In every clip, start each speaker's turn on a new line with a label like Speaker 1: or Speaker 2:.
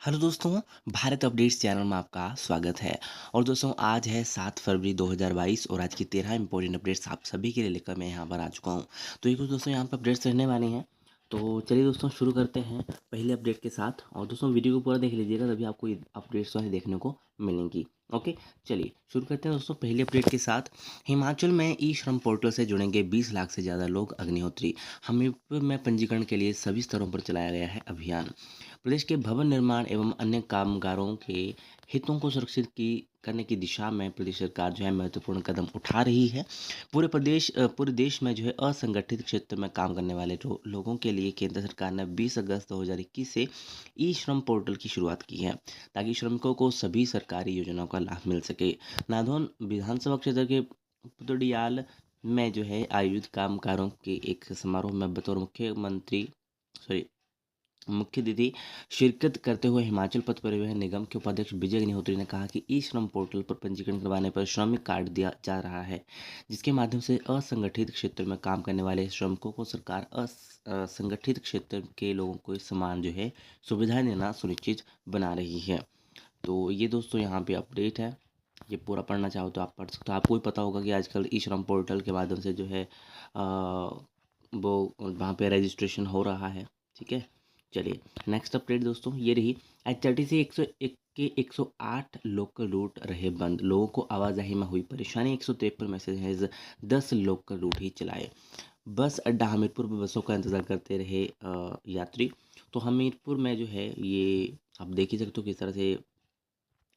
Speaker 1: Hello दोस्तों, Bharat updates channel में आपका स्वागत है। और दोस्तों आज है 7 फरवरी 2022 और आज की 13 इंपॉर्टेंट अपडेट्स आप सभी के लिए लेकर मैं यहाँ पर आ चुका हूँ। तो ये कुछ दोस्तों यहाँ पर अपडेट्स रहने वाली हैं। तो चलिए दोस्तों शुरू करते हैं पहले अपडेट के साथ। और दोस्तों वीडियो को पूरा देख लीजिएगा, तभी आपको ये अपडेट्स वाली देखने को मिलेंगी। ओके, चलिए शुरू करते हैं दोस्तों पहले अपडेट के साथ। हिमाचल में ई श्रम पोर्टल से जुड़ेंगे 20 लाख से ज़्यादा लोग। अग्निहोत्री। हमीरपुर में पंजीकरण के लिए सभी स्तरों पर चलाया गया है अभियान। प्रदेश के भवन निर्माण एवं अन्य कामगारों के हितों को सुरक्षित की करने की दिशा में प्रदेश सरकार जो है महत्वपूर्ण कदम उठा रही है। पूरे देश में जो है असंगठित क्षेत्र में काम करने वाले लोगों के लिए केंद्र सरकार ने 20 अगस्त 2021 से ई श्रम पोर्टल की शुरुआत की है, ताकि श्रमिकों को सभी सरकारी योजनाओं का लाभ मिल सके। नादौन विधानसभा क्षेत्र के पुतड़ियाल में जो है आयोजित कामगारों के एक समारोह में बतौर मुख्य अतिथि शिरकत करते हुए हिमाचल पथ परिवहन निगम के उपाध्यक्ष विजय अग्निहोत्री ने कहा कि ई श्रम पोर्टल पर पंजीकरण करवाने पर श्रमिक कार्ड दिया जा रहा है, जिसके माध्यम से असंगठित क्षेत्र में काम करने वाले श्रमिकों को सरकार असंगठित क्षेत्र के लोगों को समान जो है सुविधाएं देना सुनिश्चित बना रही है। तो ये दोस्तों यहाँ पे अपडेट है। ये पूरा पढ़ना चाहो तो आप पढ़ सकते हो। आपको भी पता होगा कि आजकल ई श्रम पोर्टल के माध्यम से जो है वो वहाँ पे रजिस्ट्रेशन हो रहा है। ठीक है, चलिए नेक्स्ट अपडेट दोस्तों ये रही। HRTC 101 के 108 लोकल रूट रहे बंद, लोगों को आवाजाही में हुई परेशानी। 153 मैसेज 10 लोकल रूट ही चलाए। बस अड्डा हमीरपुर पर बसों का इंतजार करते रहे यात्री। तो हमीरपुर में जो है ये आप देख ही सकते हो किस तरह से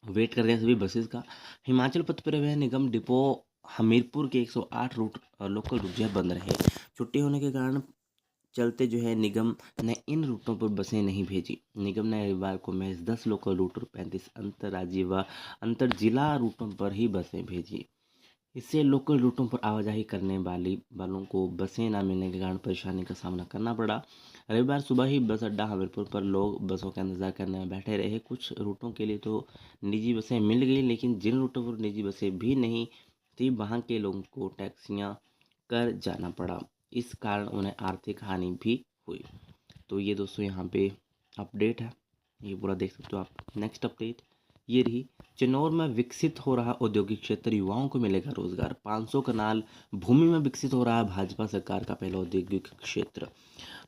Speaker 1: वेट कर रहे हैं सभी बसेस का। हिमाचल पथ परिवहन निगम डिपो हमीरपुर के 108 रूट लोकल रूट जो है बंद रहे। छुट्टी होने के कारण चलते जो है निगम ने इन रूटों पर बसें नहीं भेजी। निगम ने रविवार को महज 10 लोकल रूट और 35 अंतर्राज्यीय व अंतर जिला रूटों पर ही बसें भेजी। इससे लोकल रूटों पर आवाजाही करने वालों को बसें न मिलने के कारण परेशानी का सामना करना पड़ा। रविवार सुबह ही बस अड्डा हमीरपुर पर लोग बसों का इंतजार करने में बैठे रहे। कुछ रूटों के लिए तो निजी बसें मिल गई, लेकिन जिन रूटों पर निजी बसें भी नहीं थी वहाँ के लोगों को टैक्सियाँ कर जाना पड़ा। इस कारण उन्हें आर्थिक हानि भी हुई। तो ये दोस्तों यहाँ पे अपडेट है, ये पूरा देख सकते हो आप। नेक्स्ट अपडेट ये रही। चिन्नौर में विकसित हो रहा औद्योगिक क्षेत्र, युवाओं को मिलेगा रोजगार। 500 कनाल भूमि में विकसित हो रहा है भाजपा सरकार का पहला औद्योगिक क्षेत्र।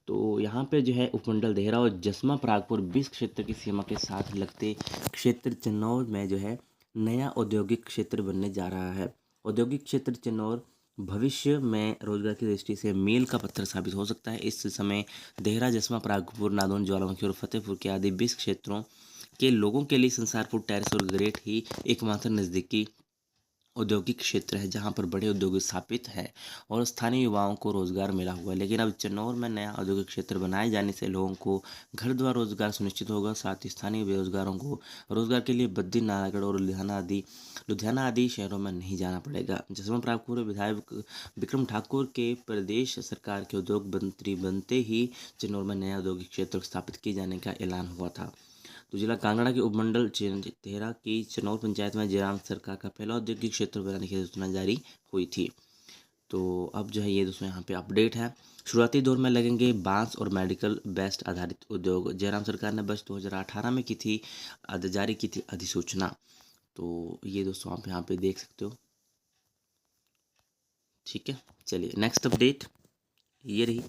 Speaker 1: तो यहाँ पे जो है उपमंडल देहरा और जसमा परागपुर 20 क्षेत्र की सीमा के साथ लगते क्षेत्र चिन्नौर में जो है नया औद्योगिक क्षेत्र बनने जा रहा है। औद्योगिक क्षेत्र चिन्नौर भविष्य में रोजगार की दृष्टि से मील का पत्थर साबित हो सकता है। इस समय देहरा, जसमा परागपुर, नादौन, ज्वालामुखी और फतेहपुर के आदि 20 क्षेत्रों के लोगों के लिए संसारपुर, टेरिस और ग्रेट ही एकमात्र नज़दीकी औद्योगिक क्षेत्र है जहां पर बड़े उद्योग स्थापित हैं और स्थानीय युवाओं को रोजगार मिला हुआ है। लेकिन अब चिन्नौर में नया औद्योगिक क्षेत्र बनाए जाने से लोगों को घर द्वार रोजगार सुनिश्चित होगा। साथ ही स्थानीय बेरोजगारों को रोजगार के लिए बद्दी, नालागढ़ और लुधियाना आदि शहरों में नहीं जाना पड़ेगा। जसवंत रामपुर विधायक विक्रम ठाकुर के प्रदेश सरकार के उद्योग मंत्री बनते ही चिन्नौर में नया औद्योगिक क्षेत्र स्थापित किए जाने का ऐलान हुआ था। तो जिला कांगड़ा के उपमंडल तेहरा की चनौर पंचायत में जयराम सरकार का पहला औद्योगिक क्षेत्र बनाने की सूचना जारी हुई थी। तो अब जो है ये दोस्तों यहाँ पे अपडेट है। शुरुआती दौर में लगेंगे बांस और मेडिकल वेस्ट आधारित उद्योग। जयराम सरकार ने वर्ष 2018 में की थी जारी की थी अधिसूचना। तो ये दोस्तों आप यहाँ पे देख सकते हो। ठीक है, चलिए नेक्स्ट अपडेट ये रही।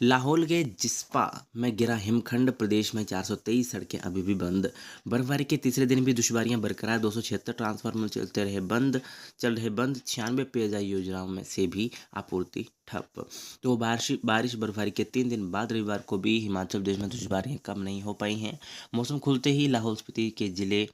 Speaker 1: लाहौल के जिस्पा में गिरा हिमखंड, प्रदेश में 423 सड़कें अभी भी बंद। बर्फबारी के तीसरे दिन भी दुश्वारियां बरकरार, 276 ट्रांसफार्मर चल रहे बंद। 96 पेयजल योजनाओं में से भी आपूर्ति ठप। तो बारिश बर्फबारी के 3 दिन बाद रविवार को भी हिमाचल प्रदेश में दुश्वारियां कम नहीं हो पाई हैं। मौसम खुलते ही लाहौल स्पीति के जिले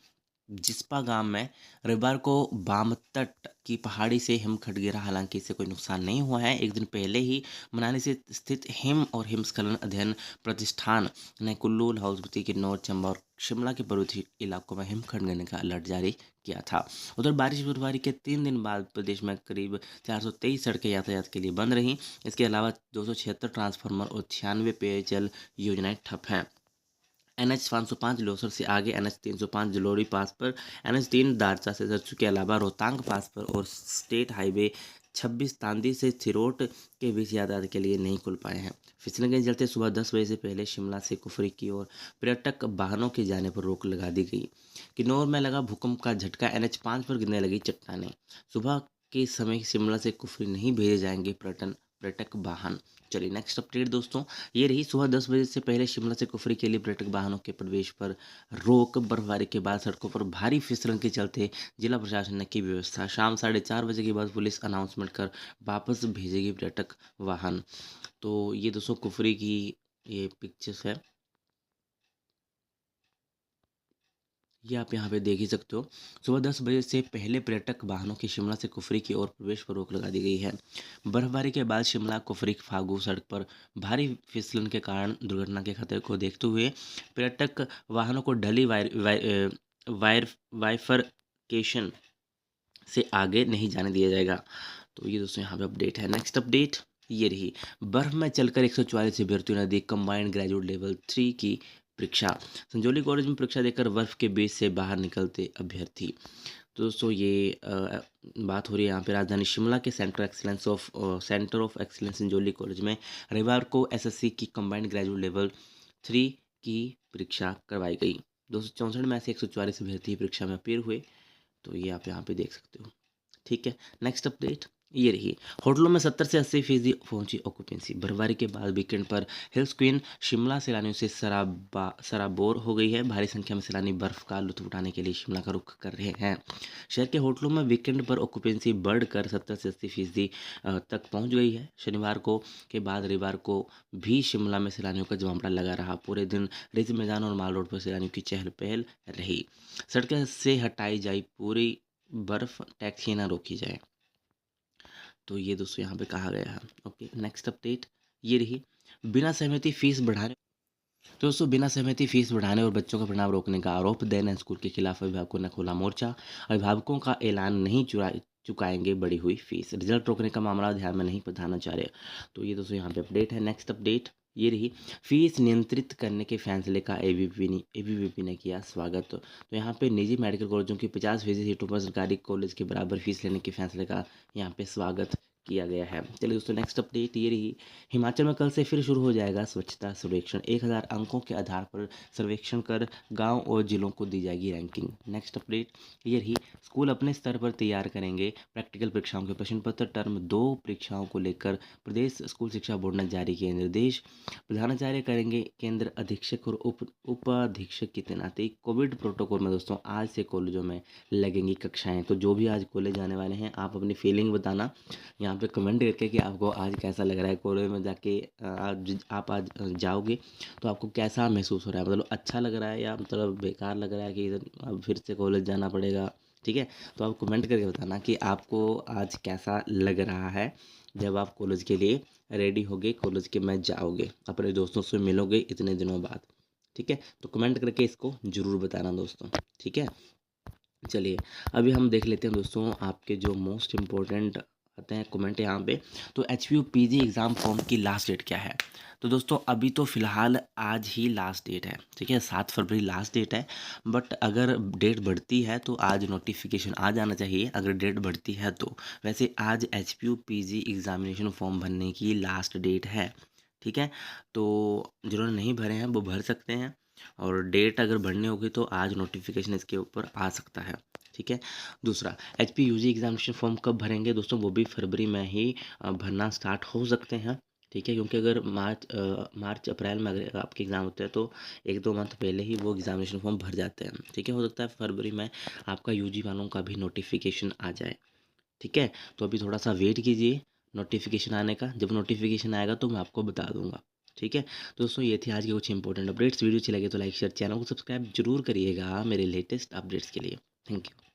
Speaker 1: जिस्पा गांव में रविवार को बामतट की पहाड़ी से हिमखंड गिरा। हालांकि इससे कोई नुकसान नहीं हुआ है। एक दिन पहले ही मनाली से स्थित हिम और हिमस्खलन अध्ययन प्रतिष्ठान ने कुल्लू, लाहौल स्पीति, किन्नौर, चंबा और शिमला के पर्वतीय इलाकों में हिमखंड गिरने का अलर्ट जारी किया था। उधर बारिश बर्फबारी के 3 दिन बाद प्रदेश में करीब 423 सड़कें यातायात के लिए बंद रहीं। इसके अलावा 276 ट्रांसफार्मर और 96 पेयजल योजनाएं ठप हैं। NH 505 लोसर से आगे, NH 305 जलोड़ी पास पर, NH 3 दारचा से सरसू के अलावा रोहतांग पास पर और स्टेट हाईवे 26 तांदी से सिरोट के बीच यातायात के लिए नहीं खुल पाए हैं। फिसलन के चलते सुबह 10 बजे से पहले शिमला से कुफरी की ओर पर्यटक वाहनों के जाने पर रोक लगा दी गई। किन्नौर में लगा भूकंप का झटका, NH 5 पर गिरने लगी चट्टानें। सुबह के समय शिमला से कुफरी नहीं भेजे जाएंगे पर्यटक वाहन। चलिए नेक्स्ट अपडेट दोस्तों, ये रही सुबह 10 बजे से पहले शिमला से कुफरी के लिए पर्यटक वाहनों के प्रवेश पर रोक। बर्फबारी के बाद सड़कों पर भारी फिसलन के चलते जिला प्रशासन ने की व्यवस्था। शाम 4:30 बजे के बाद पुलिस अनाउंसमेंट कर वापस भेजेगी पर्यटक वाहन। तो ये दोस्तों कुफरी की ये पिक्चर्स है, ये आप यहाँ पे देख ही सकते हो। सुबह 10 बजे से पहले पर्यटक वाहनों के शिमला से कुफरी की ओर प्रवेश पर रोक लगा दी गई है। बर्फबारी के बाद शिमला कुफरी फागू सड़क पर भारी फिसलन के कारण दुर्घटना के खतरे को देखते हुए पर्यटक वाहनों को ढली वायर वाइफरकेशन से आगे नहीं जाने दिया जाएगा। तो ये दोस्तों यहाँ पे अपडेट है। नेक्स्ट अपडेट ये रही, बर्फ में चलकर 144 अभ्यर्थियों ने दी कंबाइंड ग्रेजुएट लेवल 3 की परीक्षा। संजौली कॉलेज में परीक्षा देकर बर्फ के बीच से बाहर निकलते अभ्यर्थी। तो दोस्तों ये बात हो रही है यहाँ पे राजधानी शिमला के centre of excellence Sanjauli college में रविवार को SSC की कंबाइंड ग्रेजुएट लेवल 3 की परीक्षा करवाई गई। 264 में से 144 अभ्यर्थी परीक्षा में अपीयर हुए। तो ये आप यहाँ पे देख सकते हो। ठीक है, नेक्स्ट अपडेट ये रही, होटलों में 70 से 80% पहुंची ऑक्यूपेंसी। बर्फबारी के बाद वीकेंड पर हिल्स क्वीन शिमला सैलानियों से सराबोर हो गई है। भारी संख्या में सैलानी बर्फ का लुत्फ उठाने के लिए शिमला का रुख कर रहे हैं। शहर के होटलों में वीकेंड पर ऑक्यूपेंसी बढ़कर 70 से 80% तक पहुंच गई है। शनिवार को के बाद रविवार को भी शिमला में सैलानियों का जमावड़ा लगा रहा। पूरे दिन रिज मैदान और माल रोड पर सैलानियों की चहल पहल रही। सड़क से हटाई जाए पूरी बर्फ, टैक्सी ना रोकी जाए। तो ये दोस्तों यहाँ पे कहा गया है। ओके, नेक्स्ट अपडेट ये रही, बिना सहमति फीस बढ़ाने। तो दोस्तों बिना सहमति फीस बढ़ाने और बच्चों का पढ़ाना रोकने का आरोप, दैन स्कूल के खिलाफ अभिभावकों ने खोला मोर्चा। अभिभावकों का ऐलान, नहीं चुकाएंगे बढ़ी हुई फीस। रिजल्ट रोकने का मामला ध्यान में नहीं प्रधानाचार्य। तो ये दोस्तों यहाँ पे अपडेट है। नेक्स्ट अपडेट ये रही, फीस नियंत्रित करने के फैसले का ABVP ने किया स्वागत। तो यहाँ पे निजी मेडिकल कॉलेजों की 50% सीटों पर सरकारी कॉलेज के बराबर फीस लेने के फैसले का यहाँ पे स्वागत किया गया है। चलिए दोस्तों नेक्स्ट अपडेट ये रही, हिमाचल में कल से फिर शुरू हो जाएगा स्वच्छता सर्वेक्षण। 1000 अंकों के आधार पर सर्वेक्षण कर गांव और जिलों को दी जाएगी रैंकिंग। नेक्स्ट अपडेट ये रही, स्कूल अपने स्तर पर तैयार करेंगे प्रैक्टिकल परीक्षाओं के प्रश्न पत्र। टर्म 2 परीक्षाओं को लेकर प्रदेश स्कूल शिक्षा बोर्ड ने जारी किए निर्देश। प्रधानाचार्य करेंगे केंद्र अधीक्षक और उपाधीक्षक की तैनाती। कोविड प्रोटोकॉल में दोस्तों आज से कॉलेजों में लगेंगी कक्षाएं। तो जो भी आज कॉलेज जाने वाले हैं, आप अपनी फीलिंग बताना यहाँ पे कमेंट करके कि आपको आज कैसा लग रहा है। कॉलेज में जाके आज आप आज जाओगे तो आपको कैसा महसूस हो रहा है, मतलब अच्छा लग रहा है या मतलब बेकार लग रहा है कि अब फिर से कॉलेज जाना पड़ेगा। ठीक है, तो आप कमेंट करके बताना कि आपको आज कैसा लग रहा है जब आप कॉलेज के लिए रेडी होगे, कॉलेज के में जाओगे, अपने दोस्तों से मिलोगे इतने दिनों बाद। ठीक है, तो कमेंट करके इसको ज़रूर बताना दोस्तों। ठीक है, चलिए अभी हम देख लेते हैं दोस्तों आपके जो मोस्ट इम्पोर्टेंट आते हैं कमेंट यहाँ पे। तो HPU PG एग्ज़ाम फॉर्म की लास्ट डेट क्या है? तो दोस्तों अभी तो फ़िलहाल आज ही लास्ट डेट है। ठीक है, 7 फरवरी लास्ट डेट है। बट अगर डेट बढ़ती है तो आज नोटिफिकेशन आ जाना चाहिए, अगर डेट बढ़ती है तो। वैसे आज HPU PG एग्ज़ामिनेशन फॉर्म भरने की लास्ट डेट है। ठीक है, तो जिन्होंने नहीं भरे हैं वो भर सकते हैं, और डेट अगर बढ़नी होगी तो आज नोटिफिकेशन इसके ऊपर आ सकता है। ठीक है, दूसरा HPUG एग्जामिनेशन फॉर्म कब भरेंगे दोस्तों? वो भी फरवरी में ही भरना स्टार्ट हो सकते हैं। ठीक है, क्योंकि अगर मार्च अप्रैल में अगर आपके एग्ज़ाम होते हैं तो 1-2 मंथ पहले ही वो एग्ज़ामिनेशन फॉर्म भर जाते हैं। ठीक है, हो सकता है फरवरी में आपका UG वालों का भी नोटिफिकेशन आ जाए। ठीक है, तो अभी थोड़ा सा वेट कीजिए नोटिफिकेशन आने का। जब नोटिफिकेशन आएगा तो मैं आपको बता दूंगा। ठीक है, तो दोस्तों ये थी आज के कुछ इंपॉर्टेंट अपडेट्स। वीडियो अच्छी लगे तो लाइक शेयर, चैनल को सब्सक्राइब जरूर करिएगा मेरे लेटेस्ट अपडेट्स के लिए। Thank you.